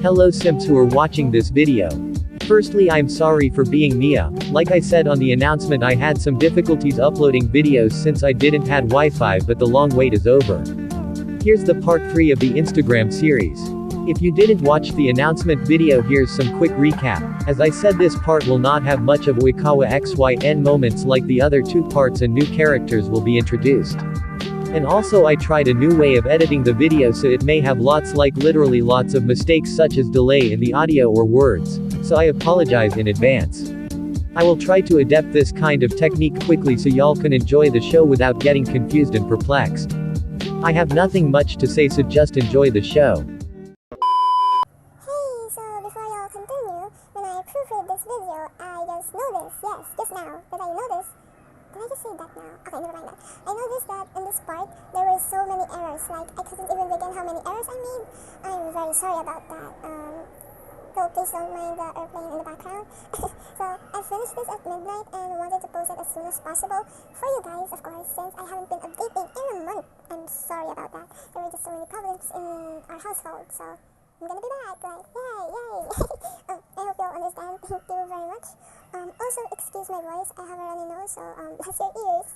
Hello simps who are watching this video. Firstly, I'm sorry for being Mia. Like I said on the announcement, I had some difficulties uploading videos since I didn't had Wi-Fi, but the long wait is over. Here's the part 3 of the Instagram series. If you didn't watch the announcement video, here's some quick recap. As I said, this part will not have much of Oikawa XYN moments like the other two parts, and new characters will be introduced. And also I tried a new way of editing the video, so it may have literally lots of mistakes such as delay in the audio or words, so I apologize in advance. I will try to adapt this kind of technique quickly so y'all can enjoy the show without getting confused and perplexed. I have nothing much to say, so just enjoy the show. Hey, so before y'all continue, when I proofread this video, I just noticed, yes, just now, that I noticed. Did I just say that now? Okay, never mind that. I noticed that in this part, there were so many errors, like I couldn't even begin how many errors I made. I'm very sorry about that. So please don't mind the airplane in the background. So I finished this at midnight and wanted to post it as soon as possible for you guys, of course, since I haven't been updating in a month. I'm sorry about that. There were just so many problems in our household, so I'm gonna be back, like, yay, yay. I hope you'll understand. Thank you very much. Also, excuse my voice, I have a runny nose, so bless your ears.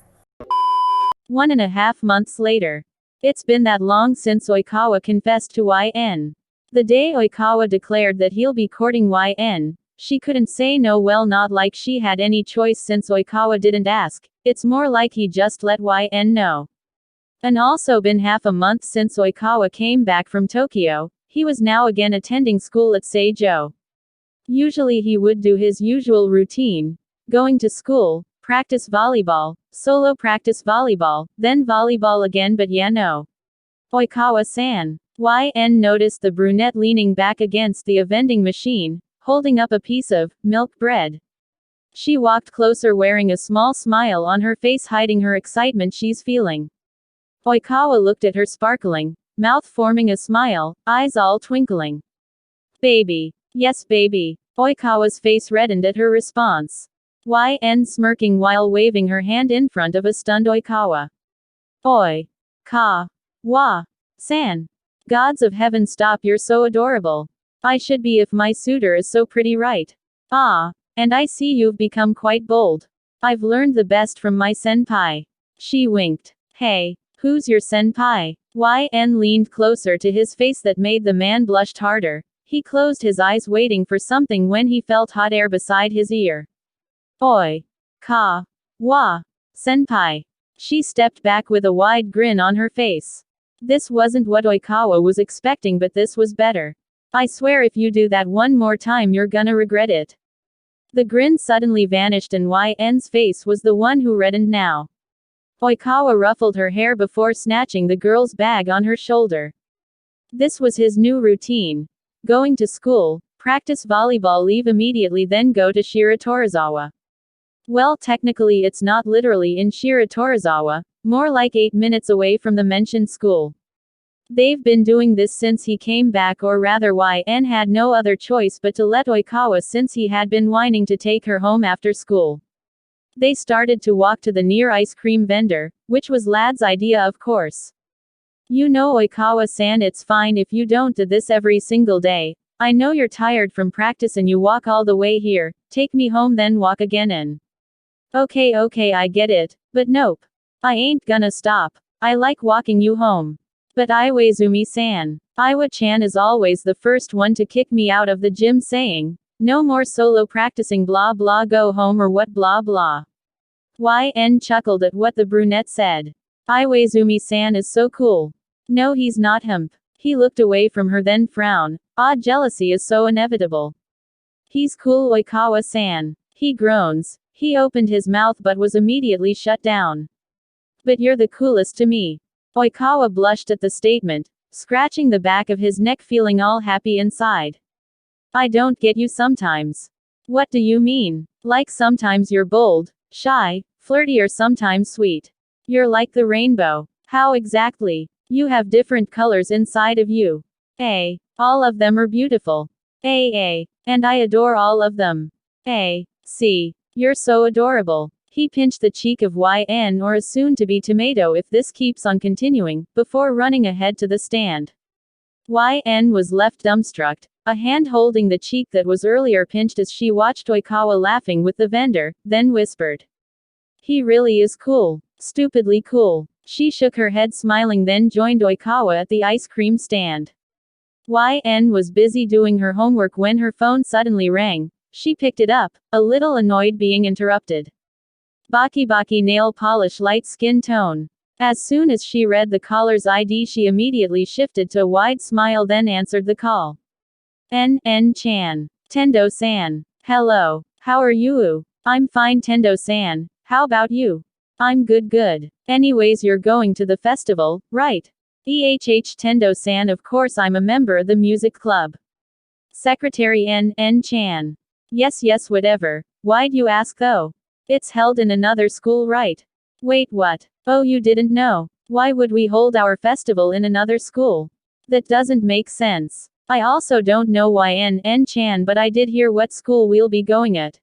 1.5 months later. It's been that long since Oikawa confessed to YN. The day Oikawa declared that he'll be courting YN, she couldn't say no, well, not like she had any choice since Oikawa didn't ask, it's more like he just let YN know. And also been half a month since Oikawa came back from Tokyo. He was now again attending school at Seijoh. Usually he would do his usual routine. Going to school, practice volleyball, solo practice volleyball, then volleyball again, but yeah, no. Oikawa-san. YN noticed the brunette leaning back against the vending machine, holding up a piece of milk bread. She walked closer wearing a small smile on her face, hiding her excitement she's feeling. Oikawa looked at her sparkling, mouth forming a smile, eyes all twinkling. Baby. Yes, baby. Oikawa's face reddened at her response. YN smirking while waving her hand in front of a stunned Oikawa. Oi. Ka. Wa. San. Gods of heaven, stop, you're so adorable. I should be if my suitor is so pretty, right? Ah. And I see you've become quite bold. I've learned the best from my senpai. She winked. Hey. Who's your senpai? YN leaned closer to his face that made the man blushed harder. He closed his eyes waiting for something when he felt hot air beside his ear. Oi. Ka. Wa. Senpai. She stepped back with a wide grin on her face. This wasn't what Oikawa was expecting, but this was better. I swear if you do that one more time, you're gonna regret it. The grin suddenly vanished and YN's face was the one who reddened now. Oikawa ruffled her hair before snatching the girl's bag on her shoulder. This was his new routine. Going to school, practice volleyball, leave immediately, then go to Shiratorizawa. Well, technically it's not literally in Shiratorizawa, more like 8 minutes away from the mentioned school. They've been doing this since he came back, or rather YN had no other choice but to let Oikawa, since he had been whining to take her home after school. They started to walk to the near ice cream vendor, which was Lad's idea, of course. You know, Oikawa-san, it's fine if you don't do this every single day. I know you're tired from practice and you walk all the way here. Take me home, then walk again and. Okay, I get it. But nope. I ain't gonna stop. I like walking you home. But Iwaizumi-san. Iwa-chan is always the first one to kick me out of the gym, saying, no more solo practicing, blah blah, go home or what, blah blah. YN chuckled at what the brunette said. Iwaizumi-san is so cool. No, he's not, hump. He looked away from her, then frowned. Ah, jealousy is so inevitable. He's cool, Oikawa-san. He groans. He opened his mouth but was immediately shut down. But you're the coolest to me. Oikawa blushed at the statement, scratching the back of his neck, feeling all happy inside. I don't get you sometimes. What do you mean? Like sometimes you're bold, shy, flirty, or sometimes sweet. You're like the rainbow. How exactly? You have different colors inside of you. All of them are beautiful. And I adore all of them. See. You're so adorable. He pinched the cheek of YN, or a soon-to-be tomato if this keeps on continuing, before running ahead to the stand. YN was left dumbstruck. a hand holding the cheek that was earlier pinched as she watched Oikawa laughing with the vendor, then whispered. He really is cool. Stupidly cool. She shook her head smiling, then joined Oikawa at the ice cream stand. YN was busy doing her homework when her phone suddenly rang. She picked it up, a little annoyed being interrupted. Baki nail polish light skin tone. As soon as she read the caller's ID, she immediately shifted to a wide smile, then answered the call. Chan. Tendo-san. Hello. How are you? I'm fine, Tendo-san. How about you? I'm good. Anyways, you're going to the festival, right? Tendo-san, of course, I'm a member of the music club. Secretary Chan. Yes, whatever. Why'd you ask though? It's held in another school, right? Wait, what? Oh, you didn't know? Why would we hold our festival in another school? That doesn't make sense. I also don't know why Chan, but I did hear what school we'll be going at.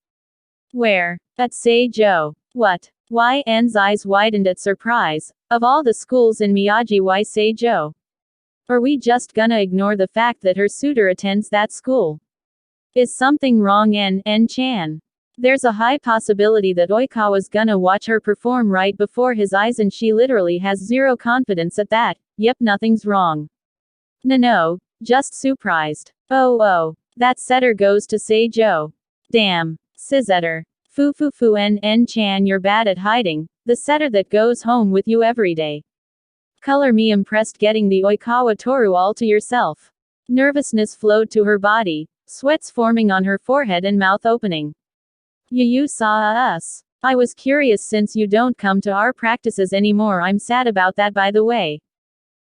Where? At Seijoh. What? YN's eyes widened at surprise. Of all the schools in Miyagi, why Seijoh? Are we just gonna ignore the fact that her suitor attends that school? Is something wrong, Chan? There's a high possibility that Oikawa's gonna watch her perform right before his eyes, and she literally has zero confidence at that. Yep, nothing's wrong. No, just surprised. Oh, that setter goes to Seijoh. Damn. Sizetter. Fu Chan, you're bad at hiding. The setter that goes home with you every day. Color me impressed getting the Oikawa Tooru all to yourself. Nervousness flowed to her body, sweats forming on her forehead and mouth opening. You saw us. I was curious since you don't come to our practices anymore. I'm sad about that, by the way.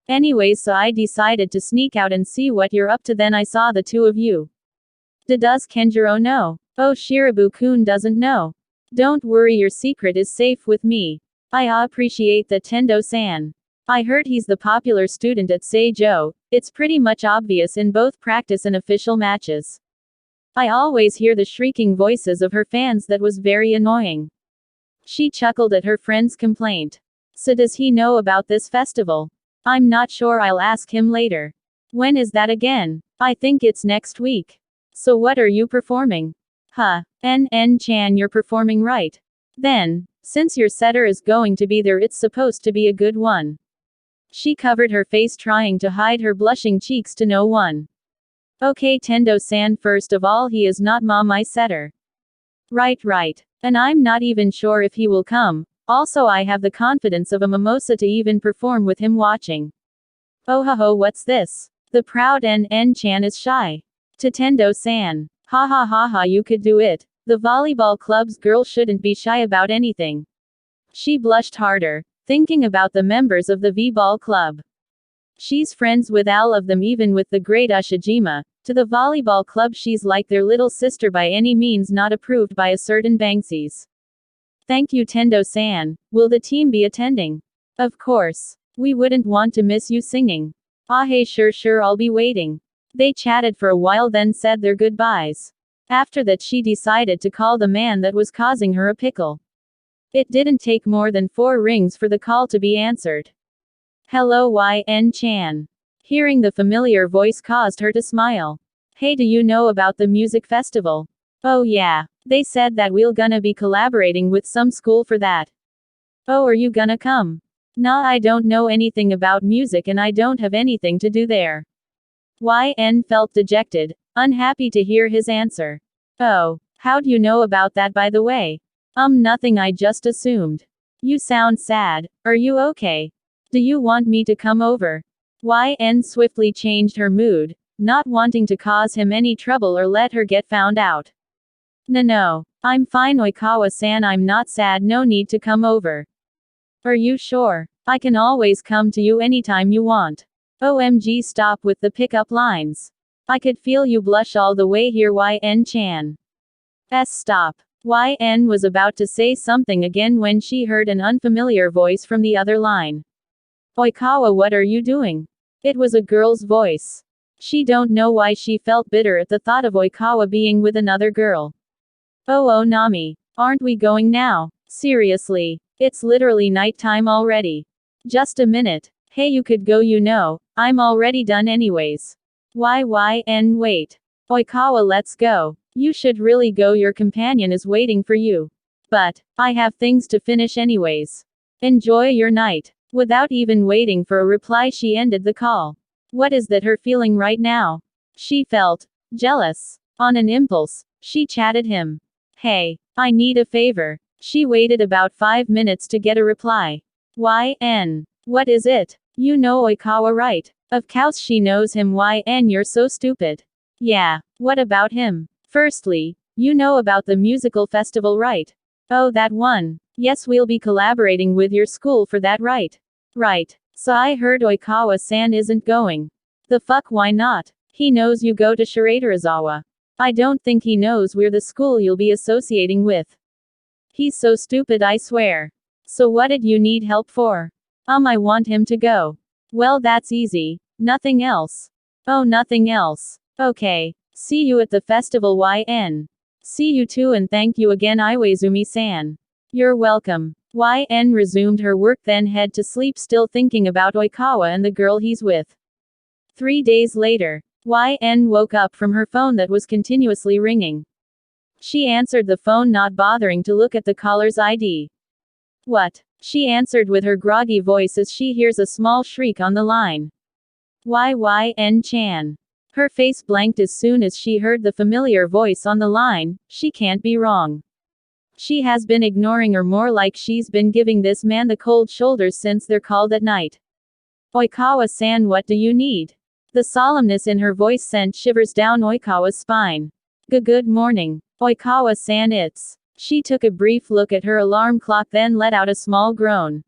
Anyways, so I decided to sneak out and see what you're up to. Then I saw the two of you. Does Kenjiro know? Oh, Shirabu-kun doesn't know. Don't worry, your secret is safe with me. I appreciate that, Tendo-san. I heard he's the popular student at Seijoh. It's pretty much obvious in both practice and official matches. I always hear the shrieking voices of her fans. That was very annoying. She chuckled at her friend's complaint. So does he know about this festival? I'm not sure, I'll ask him later. When is that again? I think it's next week. So what are you performing? Chan, you're performing, right? Then, since your setter is going to be there, it's supposed to be a good one. She covered her face, trying to hide her blushing cheeks to no one. Okay, Tendo-san, first of all, he is not my setter. Right. And I'm not even sure if he will come. Also, I have the confidence of a mimosa to even perform with him watching. Oh, what's this? The proud Chan is shy. To Tendo-san. Ha, you could do it. The volleyball club's girl shouldn't be shy about anything. She blushed harder, thinking about the members of the V-ball club. She's friends with all of them, even with the great Ushijima. To the volleyball club, she's like their little sister, by any means not approved by a certain Banksies. Thank you, Tendo-san. Will the team be attending? Of course. We wouldn't want to miss you singing. Hey, sure, I'll be waiting. They chatted for a while, then said their goodbyes. After that, she decided to call the man that was causing her a pickle. It didn't take more than 4 rings for the call to be answered. Hello, Chan. Hearing the familiar voice caused her to smile. Hey, do you know about the music festival? Oh yeah. They said that we're gonna be collaborating with some school for that. Oh, are you gonna come? Nah, I don't know anything about music and I don't have anything to do there. YN felt dejected, unhappy to hear his answer. Oh, how'd you know about that, by the way? Nothing, I just assumed. You sound sad. Are you okay? Do you want me to come over? YN swiftly changed her mood, not wanting to cause him any trouble or let her get found out. No, I'm fine, Oikawa-san, I'm not sad, no need to come over. Are you sure? I can always come to you anytime you want. OMG, stop with the pickup lines. I could feel you blush all the way here, YN-chan. Stop. YN was about to say something again when she heard an unfamiliar voice from the other line. Oikawa, what are you doing? It was a girl's voice. She don't know why she felt bitter at the thought of Oikawa being with another girl. Oh Nami. Aren't we going now? Seriously. It's literally nighttime already. Just a minute. Hey, you could go, you know. I'm already done anyways. YN, wait. Oikawa, let's go. You should really go, your companion is waiting for you. But, I have things to finish anyways. Enjoy your night. Without even waiting for a reply, she ended the call. What is that her feeling right now? She felt jealous. On an impulse, she chatted him. Hey, I need a favor. She waited about 5 minutes to get a reply. YN. What is it? You know Oikawa, right? Of course she knows him. YN, you're so stupid. Yeah, what about him? Firstly, you know about the musical festival, right? Oh, that one. Yes, we'll be collaborating with your school for that, right? Right. So I heard Oikawa-san isn't going. The fuck, why not? He knows you go to Shiratorizawa. I don't think he knows we're the school you'll be associating with. He's so stupid, I swear. So what did you need help for? I want him to go. Well, that's easy. Nothing else. Oh, nothing else. Okay. See you at the festival, YN. See you too, and thank you again, Iwaizumi-san. You're welcome. YN resumed her work, then head to sleep, still thinking about Oikawa and the girl he's with. 3 days later, YN woke up from her phone that was continuously ringing. She answered the phone, not bothering to look at the caller's ID. What? She answered with her groggy voice as she hears a small shriek on the line. YN-chan. Her face blanked as soon as she heard the familiar voice on the line. She can't be wrong. She has been ignoring her, more like she's been giving this man the cold shoulders since they're called at night. Oikawa-san, what do you need? The solemnness in her voice sent shivers down Oikawa's spine. Good morning. Oikawa-san, it's. She took a brief look at her alarm clock, then let out a small groan.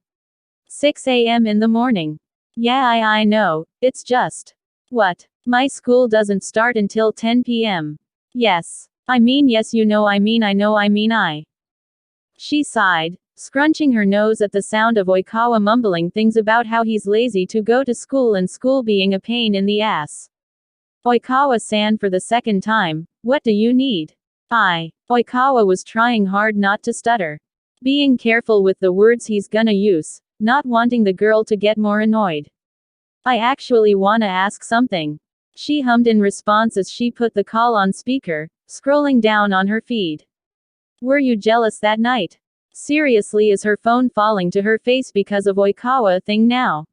6 a.m. in the morning. Yeah, I know. It's just. What? My school doesn't start until 10 p.m. Yes. Yes, you know, I know, I. She sighed, scrunching her nose at the sound of Oikawa mumbling things about how he's lazy to go to school and school being a pain in the ass. Oikawa-san, for the second time, what do you need? Oikawa was trying hard not to stutter. Being careful with the words he's gonna use, not wanting the girl to get more annoyed. I actually wanna ask something. She hummed in response as she put the call on speaker, scrolling down on her feed. Were you jealous that night? Seriously, is her phone falling to her face because of Oikawa thing now?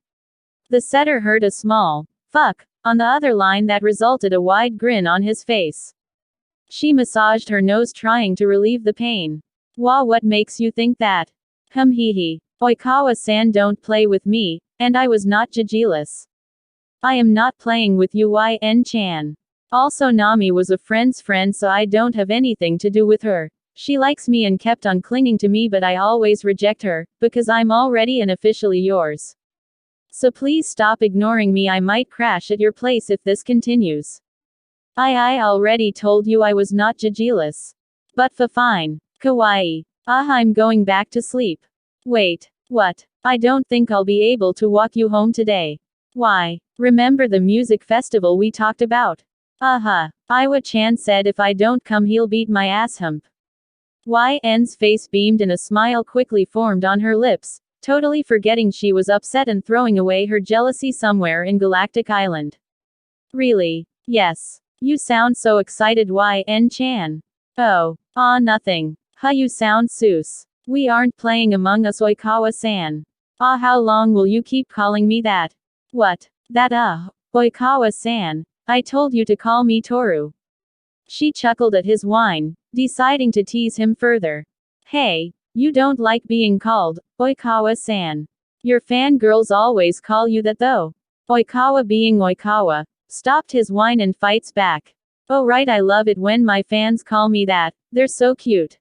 The setter heard a small fuck on the other line that resulted a wide grin on his face. She massaged her nose, trying to relieve the pain. What makes you think that? Hee. Oikawa-san, don't play with me, and I was not jealous. I am not playing with you, YN-chan. Also, Nami was a friend's friend, so I don't have anything to do with her. She likes me and kept on clinging to me, but I always reject her, because I'm already and officially yours. So please stop ignoring me. I might crash at your place if this continues. I already told you I was not jealous. But fine. Kawaii. I'm going back to sleep. Wait. What? I don't think I'll be able to walk you home today. Why? Remember the music festival we talked about? Iwa-chan said if I don't come he'll beat my ass hump. YN's face beamed and a smile quickly formed on her lips, totally forgetting she was upset and throwing away her jealousy somewhere in Galactic Island. Really? Yes. You sound so excited, YN-chan. Oh. Nothing. You sound sus. We aren't playing Among Us, Oikawa-san. How long will you keep calling me that? What? That Oikawa-san. I told you to call me Tooru. She chuckled at his whine, deciding to tease him further. Hey, you don't like being called Oikawa-san. Your fangirls always call you that though. Oikawa, being Oikawa, stopped his whine and fights back. Oh right, I love it when my fans call me that, they're so cute.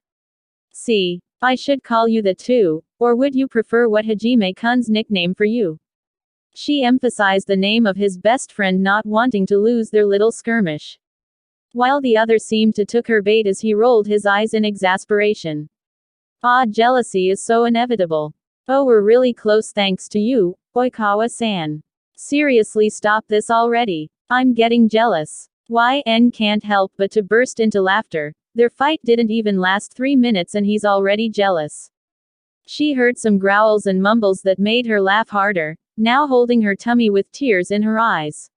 See, I should call you that too, or would you prefer what Hajime-kun's nickname for you? She emphasized the name of his best friend, not wanting to lose their little skirmish. While the other seemed to took her bait as he rolled his eyes in exasperation. Jealousy is so inevitable. Oh, we're really close thanks to you, Oikawa-san. Seriously, stop this already. I'm getting jealous. YN can't help but to burst into laughter. Their fight didn't even last 3 minutes and he's already jealous. She heard some growls and mumbles that made her laugh harder, now holding her tummy with tears in her eyes.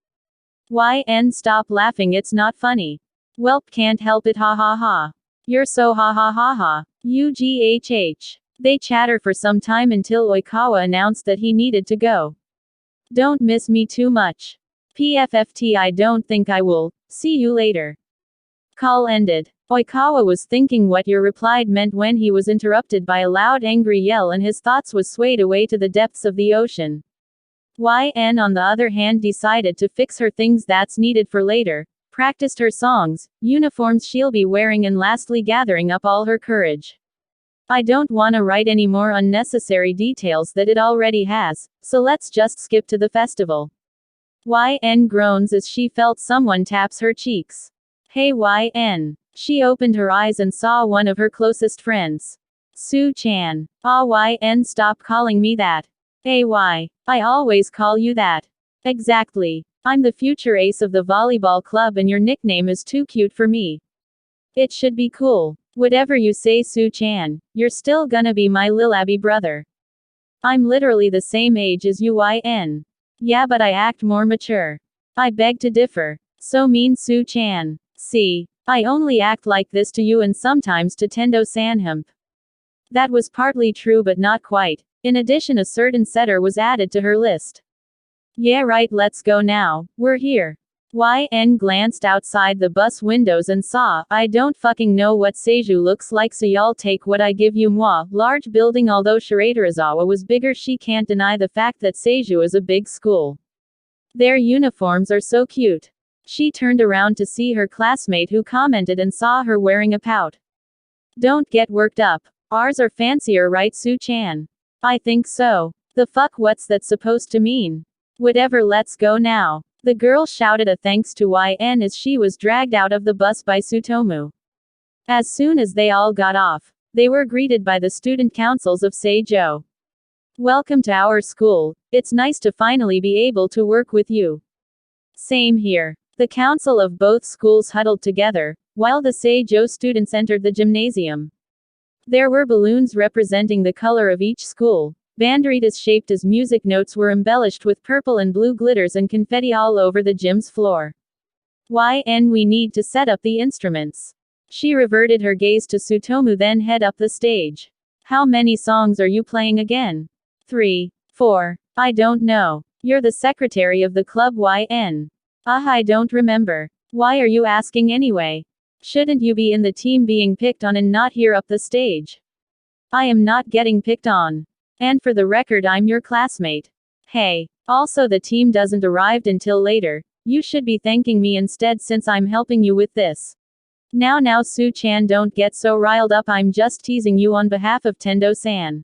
YN, stop laughing, it's not funny. Welp, can't help it, ha ha ha. You're so ha ha ha ha. UGHH. They chatter for some time until Oikawa announced that he needed to go. Don't miss me too much. PFFT, I don't think I will. See you later. Call ended. Oikawa was thinking what your replied meant when he was interrupted by a loud angry yell and his thoughts was swayed away to the depths of the ocean. YN on the other hand decided to fix her things that's needed for later, practiced her songs, uniforms she'll be wearing and lastly gathering up all her courage. I don't wanna write any more unnecessary details that it already has, so let's just skip to the festival. YN groans as she felt someone taps her cheeks. Hey YN. She opened her eyes and saw one of her closest friends. Su-chan. YN, stop calling me that. AY. I always call you that. Exactly. I'm the future ace of the volleyball club and your nickname is too cute for me. It should be cool. Whatever you say, Su-chan, you're still gonna be my lil Abby brother. I'm literally the same age as you YN. Yeah, but I act more mature. I beg to differ. So mean, Su-chan. See, I only act like this to you and sometimes to Tendo-san. That was partly true but not quite. In addition, a certain setter was added to her list. Yeah right, let's go now, we're here. YN glanced outside the bus windows and saw, I don't fucking know what Seijoh looks like, so y'all take what I give you. Large building. Although Shiratorizawa was bigger, she can't deny the fact that Seijoh is a big school. Their uniforms are so cute. She turned around to see her classmate who commented and saw her wearing a pout. Don't get worked up. Ours are fancier, right, Su-chan? I think so. The fuck, what's that supposed to mean? Whatever, let's go now. The girl shouted a thanks to YN as she was dragged out of the bus by Tsutomu. As soon as they all got off, they were greeted by the student councils of Seijoh. Welcome to our school. It's nice to finally be able to work with you. Same here. The council of both schools huddled together, while the Seijoh students entered the gymnasium. There were balloons representing the color of each school. Banderitas shaped as music notes were embellished with purple and blue glitters and confetti all over the gym's floor. YN, we need to set up the instruments. She reverted her gaze to Tsutomu, then head up the stage. How many songs are you playing again? 3, 4. I don't know. You're the secretary of the club, YN. I don't remember. Why are you asking anyway? Shouldn't you be in the team being picked on and not here up the stage? I am not getting picked on. And for the record, I'm your classmate. Hey. Also, the team doesn't arrive until later. You should be thanking me instead since I'm helping you with this. Now Su-chan, don't get so riled up, I'm just teasing you on behalf of Tendo-san.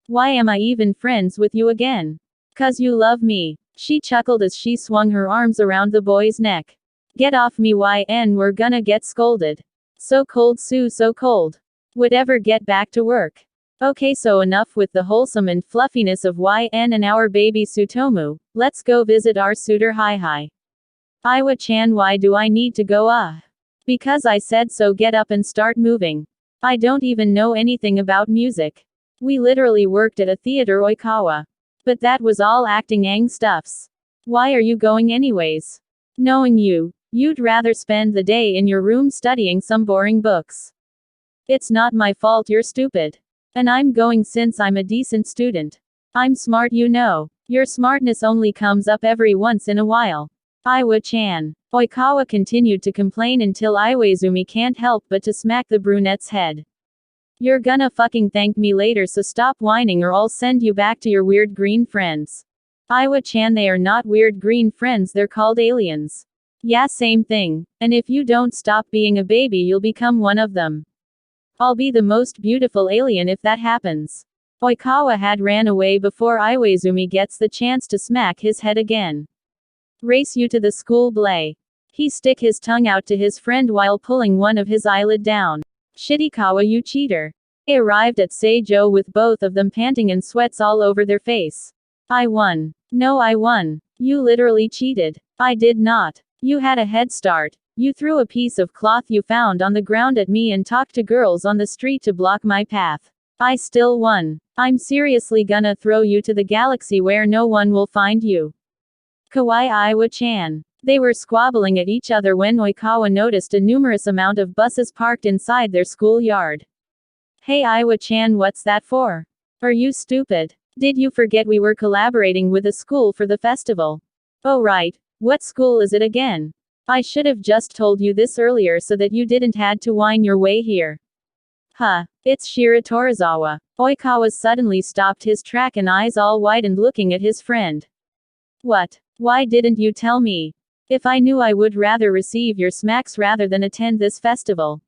Why am I even friends with you again? 'Cause you love me. She chuckled as she swung her arms around the boy's neck. Get off me YN, we're gonna get scolded. So cold Su, so cold. Whatever, get back to work. Okay, so enough with the wholesome and fluffiness of YN and our baby Tsutomu, let's go visit our suitor Hi. Iwa-chan, why do I need to go? Because I said so, get up and start moving. I don't even know anything about music. We literally worked at a theater, Oikawa. But that was all acting ang stuffs. Why are you going anyways? Knowing you, you'd rather spend the day in your room studying some boring books. It's not my fault you're stupid. And I'm going since I'm a decent student. I'm smart, you know. Your smartness only comes up every once in a while. Iwa-chan. Oikawa continued to complain until Iwaizumi can't help but to smack the brunette's head. You're gonna fucking thank me later, so stop whining or I'll send you back to your weird green friends. Iwa-chan, they are not weird green friends, they're called aliens. Yeah, same thing. And if you don't stop being a baby, you'll become one of them. I'll be the most beautiful alien if that happens. Oikawa had ran away before Iwaizumi gets the chance to smack his head again. Race you to the school, Blay. He stick his tongue out to his friend while pulling one of his eyelid down. Shirikawa, you cheater. They arrived at Seijoh with both of them panting and sweats all over their face. I won. No, I won. You literally cheated. I did not. You had a head start. You threw a piece of cloth you found on the ground at me and talked to girls on the street to block my path. I still won. I'm seriously gonna throw you to the galaxy where no one will find you. Kawaii Iwa-chan. They were squabbling at each other when Oikawa noticed a numerous amount of buses parked inside their schoolyard. Hey Iwa-chan, what's that for? Are you stupid? Did you forget we were collaborating with a school for the festival? Oh right, what school is it again? I should have just told you this earlier so that you didn't had to whine your way here. Huh, it's Shiratorizawa. Oikawa suddenly stopped his track and eyes all widened looking at his friend. What? Why didn't you tell me? If I knew I would rather receive your smacks rather than attend this festival.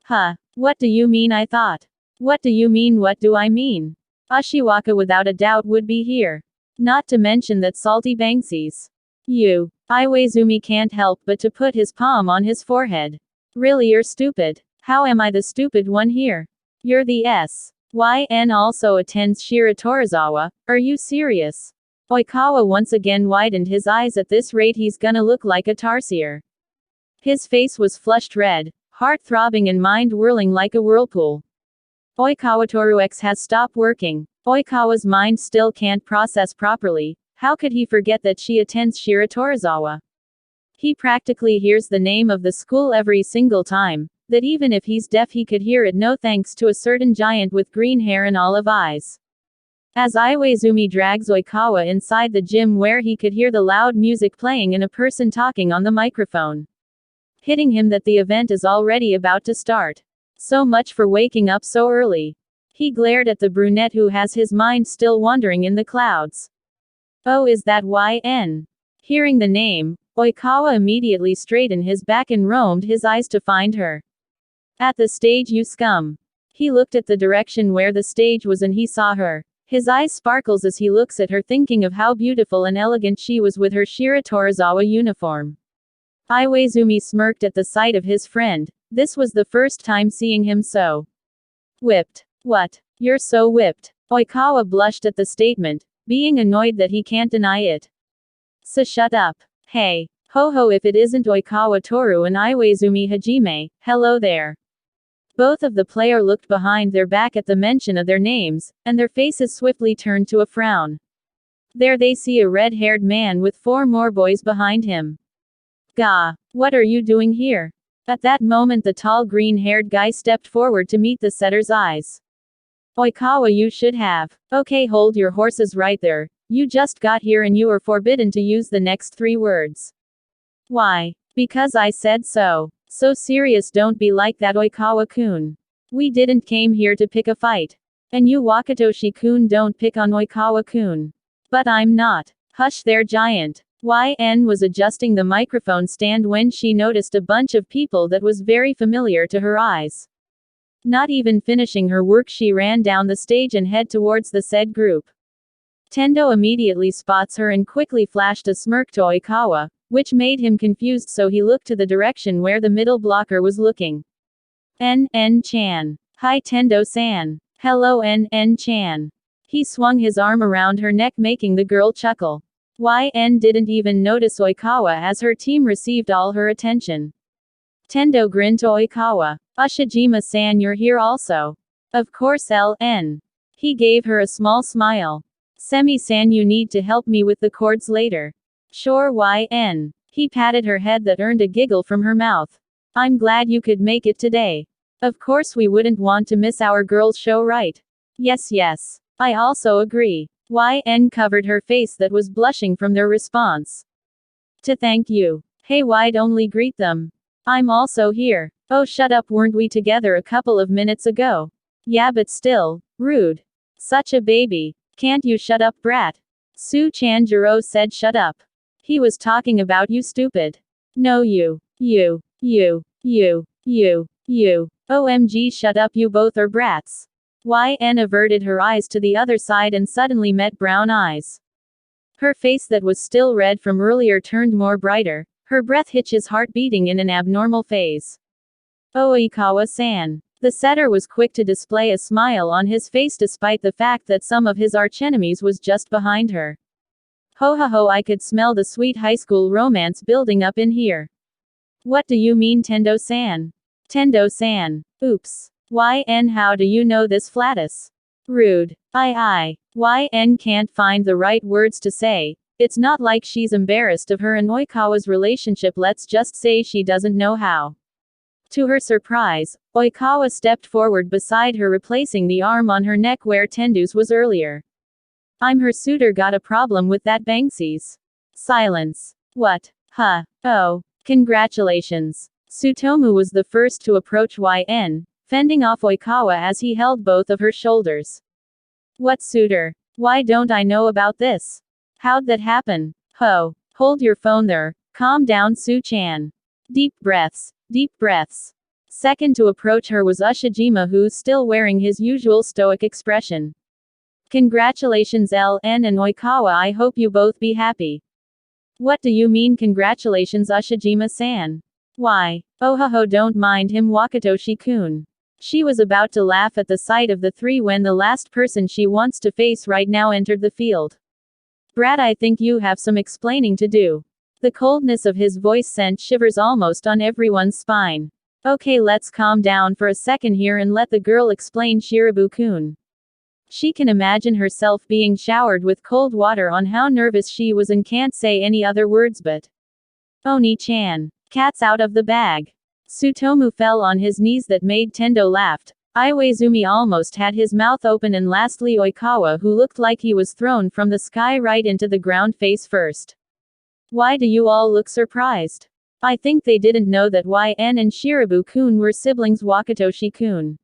Huh, what do you mean I thought? What do you mean what do I mean? Ashiwaka without a doubt would be here. Not to mention that salty Banksies. You. Iwaizumi can't help but to put his palm on his forehead. Really you're stupid. How am I the stupid one here? You're the YN also attends Shiratorizawa, are you serious? Oikawa once again widened his eyes. At this rate he's gonna look like a tarsier. His face was flushed red, heart throbbing and mind whirling like a whirlpool. Oikawa Tooru has stopped working. Oikawa's mind still can't process properly. How could he forget that she attends Shiratorizawa? He practically hears the name of the school every single time, that even if he's deaf he could hear it, no thanks to a certain giant with green hair and olive eyes. As Iwaizumi drags Oikawa inside the gym where he could hear the loud music playing and a person talking on the microphone, hitting him that the event is already about to start. So much for waking up so early. He glared at the brunette who has his mind still wandering in the clouds. Oh, is that YN? Hearing the name, Oikawa immediately straightened his back and roamed his eyes to find her. At the stage, you scum. He looked at the direction where the stage was and he saw her. His eyes sparkles as he looks at her, thinking of how beautiful and elegant she was with her Shiratorizawa uniform. Iwaizumi smirked at the sight of his friend. This was the first time seeing him so whipped. What? You're so whipped. Oikawa blushed at the statement, being annoyed that he can't deny it. So shut up. Hey. Ho, if it isn't Oikawa Tooru and Iwaizumi Hajime, hello there. Both of the player looked behind their back at the mention of their names, and their faces swiftly turned to a frown. There they see a red-haired man with 4 more boys behind him. Gah, what are you doing here? At that moment the tall green-haired guy stepped forward to meet the setter's eyes. Oikawa, you should have. Okay, hold your horses right there. You just got here and you are forbidden to use the next 3 words. Why? Because I said so. So serious, don't be like that, Oikawa-kun. We didn't came here to pick a fight. And you Wakatoshi-kun don't pick on Oikawa-kun. But I'm not. Hush there, giant. YN was adjusting the microphone stand when she noticed a bunch of people that was very familiar to her eyes. Not even finishing her work she ran down the stage and head towards the said group. Tendo immediately spots her and quickly flashed a smirk to Oikawa, which made him confused, so he looked to the direction where the middle blocker was looking. N-Chan. Hi Tendo-san. Hello N-Chan. He swung his arm around her neck making the girl chuckle. YN didn't even notice Oikawa as her team received all her attention. Tendo grinned to Oikawa. Ashijima-san, you're here also. Of course LN. He gave her a small smile. Semi-san, you need to help me with the chords later. Sure YN. He patted her head that earned a giggle from her mouth. I'm glad you could make it today. Of course we wouldn't want to miss our girls' show, right? Yes. I also agree. YN covered her face that was blushing from their response. To thank you. Hey, why'd only greet them? I'm also here. Oh, shut up, weren't we together a couple of minutes ago? Yeah, but still. Rude. Such a baby. Can't you shut up, brat? Su Chanjiro said shut up. He was talking about you, stupid. No, you. OMG, shut up, you both are brats. YN averted her eyes to the other side and suddenly met brown eyes. Her face that was still red from earlier turned more brighter, her breath hitched, his heart beating in an abnormal phase. Oikawa-san. The setter was quick to display a smile on his face despite the fact that some of his archenemies was just behind her. Ho, I could smell the sweet high school romance building up in here. What do you mean, Tendo-san? Tendo-san. Oops. YN, how do you know this flatus? Rude. YN can't find the right words to say, It's not like she's embarrassed of her and Oikawa's relationship, let's just say she doesn't know how. To her surprise, Oikawa stepped forward beside her, replacing the arm on her neck where Tendu's was earlier. I'm her suitor. Got a problem with that, Banksy's? Silence. What? Huh. Oh. Congratulations. Tsutomu was the first to approach YN, fending off Oikawa as he held both of her shoulders. What suitor? Why don't I know about this? How'd that happen? Ho. Hold your phone there. Calm down, Su-chan. Deep breaths. Deep breaths. Second to approach her was Ushijima, who's still wearing his usual stoic expression. Congratulations LN and Oikawa, I hope you both be happy. What do you mean congratulations, Ushijima-san? Why? Oh ho, don't mind him, Wakatoshi-kun. She was about to laugh at the sight of the three when the last person she wants to face right now entered the field. Brat, I think you have some explaining to do. The coldness of his voice sent shivers almost on everyone's spine. Okay, let's calm down for a second here and let the girl explain, Shirabu-kun. She can imagine herself being showered with cold water on how nervous she was and can't say any other words but Oni-chan. Cat's out of the bag. Tsutomu fell on his knees. That made Tendo laughed. Iwaizumi almost had his mouth open, and lastly Oikawa, who looked like he was thrown from the sky right into the ground face first. Why do you all look surprised? I think they didn't know that YN and Shirabu-kun were siblings, Wakatoshi-kun.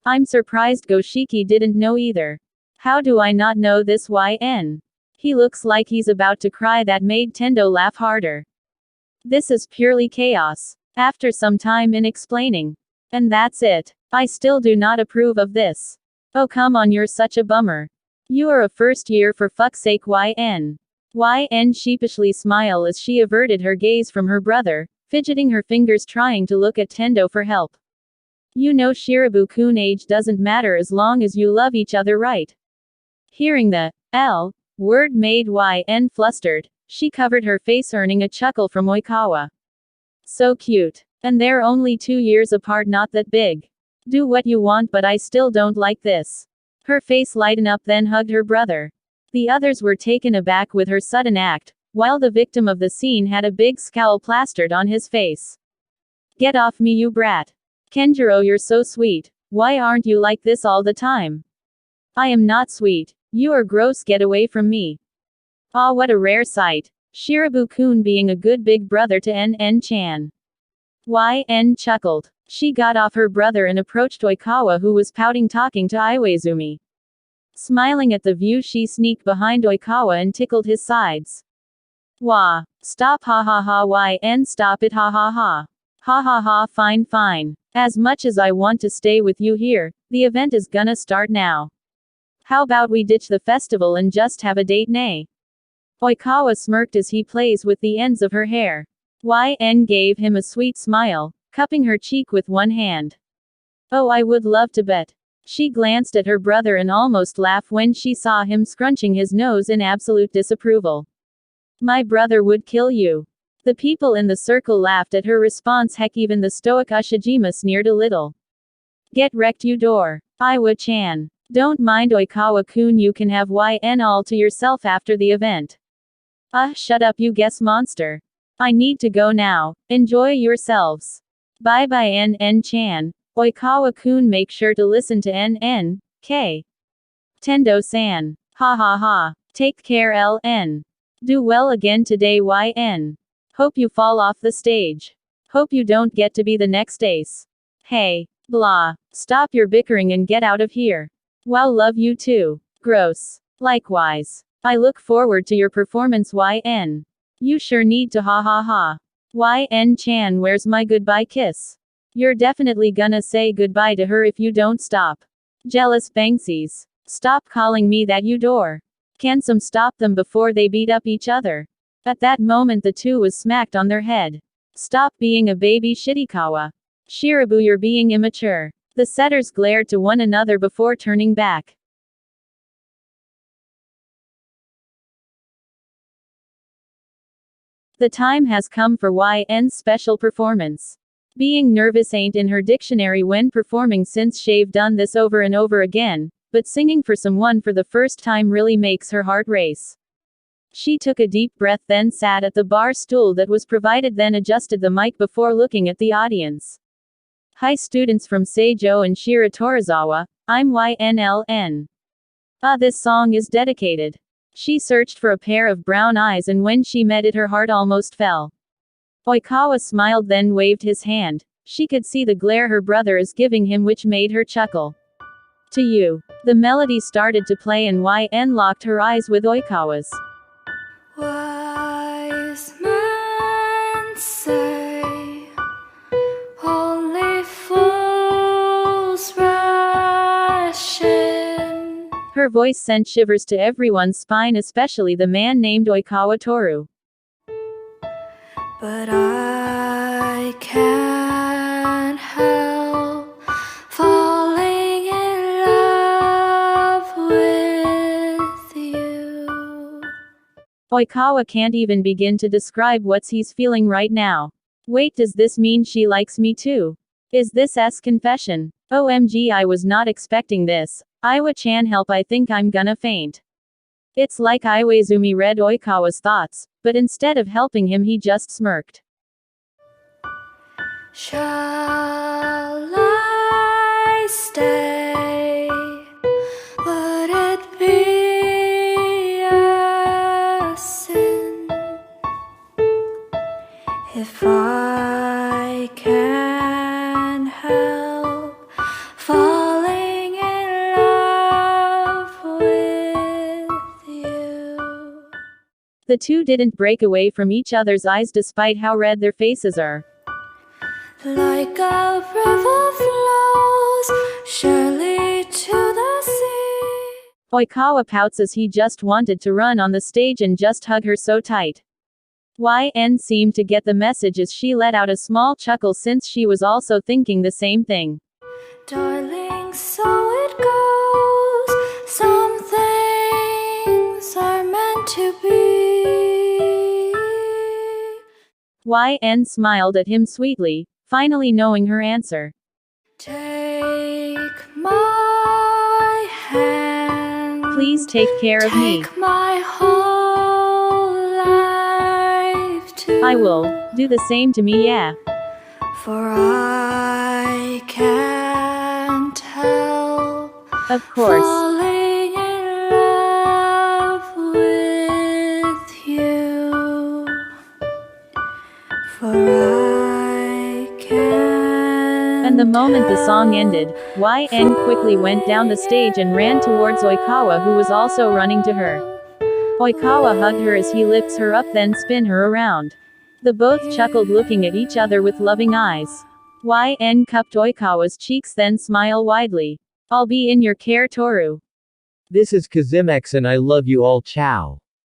I'm surprised Goshiki didn't know either. How do I not know this YN? He looks like he's about to cry. That made Tendo laugh harder. This is purely chaos. After some time in explaining. And that's it. I still do not approve of this. Oh come on, you're such a bummer. You are a first year, for fuck's sake. YN. YN sheepishly smiled as she averted her gaze from her brother, fidgeting her fingers trying to look at Tendo for help. You know, Shirabu-kun, age doesn't matter as long as you love each other, right? Hearing the L word made YN flustered. She covered her face, earning a chuckle from Oikawa. So cute. And they're only 2 years apart, not that big. Do what you want, but I still don't like this. Her face lightened up, then hugged her brother. The others were taken aback with her sudden act, while the victim of the scene had a big scowl plastered on his face. Get off me, you brat. Kenjiro, you're so sweet. Why aren't you like this all the time? I am not sweet. You are gross. Get away from me. Ah, what a rare sight. Shirabu-kun being a good big brother to NN-chan. YN chuckled. She got off her brother and approached Oikawa, who was pouting, talking to Iwaizumi. Smiling at the view, she sneaked behind Oikawa and tickled his sides. Wah. Stop, ha ha ha, YN, stop it, ha ha ha. Ha ha ha, fine fine. As much as I want to stay with you here, the event is gonna start now. How about we ditch the festival and just have a date, nay? Oikawa smirked as he plays with the ends of her hair. YN gave him a sweet smile, cupping her cheek with one hand. Oh, I would love to bet. She glanced at her brother and almost laughed when she saw him scrunching his nose in absolute disapproval. My brother would kill you. The people in the circle laughed at her response. Heck, even the stoic Ushijima sneered a little. Get wrecked, you door. Iwa-chan. Don't mind Oikawa-kun, you can have YN all to yourself after the event. Shut up, you guess monster. I need to go now. Enjoy yourselves. Bye bye, NN-chan. Oikawa-kun, make sure to listen to NN-K. Tendo-san. Ha ha ha. Take care, LN. Do well again today, YN. Hope you fall off the stage. Hope you don't get to be the next ace. Hey. Blah. Stop your bickering and get out of here. Wow, love you too. Gross. Likewise. I look forward to your performance, YN. You sure need to, ha ha ha. YN-chan, where's my goodbye kiss? You're definitely gonna say goodbye to her if you don't stop. Jealous Banksies. Stop calling me that, you door. Can some stop them before they beat up each other? At that moment the two was smacked on their head. Stop being a baby, Shirikawa. Shirabu, you're being immature. The setters glared to one another before turning back. The time has come for YN's special performance. Being nervous ain't in her dictionary when performing, since she've done this over and over again, but singing for someone for the first time really makes her heart race. She took a deep breath, then sat at the bar stool that was provided, then adjusted the mic before looking at the audience. Hi students from Seijoh and Shiratorizawa, I'm YNLN. This song is dedicated. She searched for a pair of brown eyes, and when she met it her heart almost fell. Oikawa smiled, then waved his hand. She could see the glare her brother is giving him, which made her chuckle. To you. The melody started to play and YN locked her eyes with Oikawa's. Wise men say only fools rush in. Her voice sent shivers to everyone's spine, especially the man named Oikawa Tooru. But I can't help falling in love with you. Oikawa can't even begin to describe what he's feeling right now. Wait, does this mean she likes me too? Is this S confession? OMG, I was not expecting this. Iwa-chan, help, I think I'm gonna faint. It's like Iwaizumi read Oikawa's thoughts, but instead of helping him he just smirked. Shall I stay? Would it be a sin if I can help falling in love with you? The two didn't break away from each other's eyes despite how red their faces are. Like a river flows surely to the sea. Oikawa pouts as he just wanted to run on the stage and just hug her so tight. YN seemed to get the message as she let out a small chuckle, since she was also thinking the same thing. Darling, so it goes. Some things are meant to be. YN smiled at him sweetly, finally knowing her answer. Take my hand. Please take care of me. Take my whole life too. I will. Do the same to me, yeah. For I can't help Of course. falling in love with you. For I can't. And the moment the song ended, YN quickly went down the stage and ran towards Oikawa, who was also running to her. Oikawa hugged her as he lifts her up, then spin her around. The both chuckled, looking at each other with loving eyes. YN cupped Oikawa's cheeks, then smiled widely. I'll be in your care, Tooru. This is Kozimxx and I love you all, ciao.